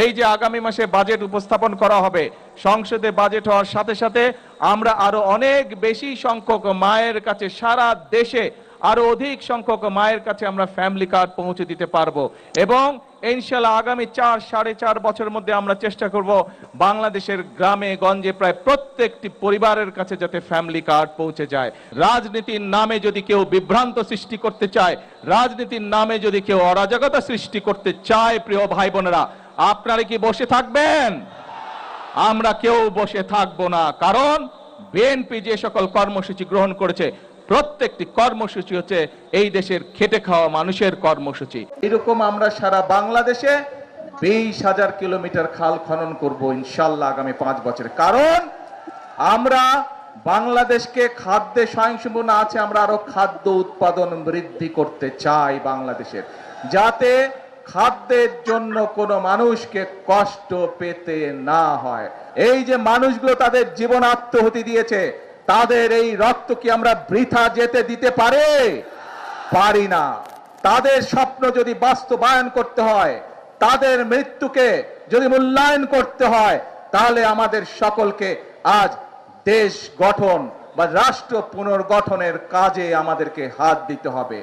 এই যে আগামী মাসে বাজেট উপস্থাপন করা হবে, সংসদে বাজেট হওয়ার সাথে সাথে আমরা আরো অনেক বেশি সংখ্যক মায়ের কাছে, সারা দেশে আরো অধিক সংখ্যক মায়ের কাছে আমরা ফ্যামিলি কার্ড পৌঁছে দিতে পারবো। এবং ইনশাআল্লাহ আগামী 4-4.5 বছরের মধ্যে আমরা চেষ্টা করব বাংলাদেশের গ্রামে গঞ্জে প্রায় প্রত্যেকটি পরিবারের কাছে যাতে ফ্যামিলি কার্ড পৌঁছে যায়। রাজনীতির নামে যদি কেউ বিভ্রান্ত সৃষ্টি করতে চায়, রাজনীতির নামে যদি কেউ অরাজকতা সৃষ্টি করতে চায়, প্রিয় ভাই বোনেরা, আপনারা কি বসে থাকবেন? আমরা কেউ বসে থাকবো না। কারণ বিএনপি যে সকল কর্মসূচি গ্রহণ করেছে, প্রত্যেকটি কর্মসূচি হচ্ছে এই দেশের খেটে খাওয়া মানুষের কর্মসূচি। এরকম আমরা সারা বাংলাদেশে 20,000 কিলোমিটার খাল খনন করব ইনশাআল্লাহ আগামী 5 বছরে। কারণ আমরা বাংলাদেশকে খাদ্যে স্বয়ংসম্পূর্ণ আছে, আমরা আরো খাদ্য উৎপাদন বৃদ্ধি করতে চাই বাংলাদেশের, যাতে খাদ্যের জন্য কোনো মানুষকে কষ্ট পেতে না হয়। এই যে মানুষগুলো তাদের জীবন আত্মহতি দিয়েছে, তাদের এই রক্ত কি আমরা বৃথা যেতে দিতে পারি না। তাদের স্বপ্ন যদি বাস্তবায়ন করতে হয়, তাদের মৃত্যুকে যদি মূল্যায়ন করতে হয়, তাহলে আমাদের সকলকে আজ দেশ গঠন বা রাষ্ট্র পুনর্গঠনের কাজে আমাদেরকে হাত দিতে হবে।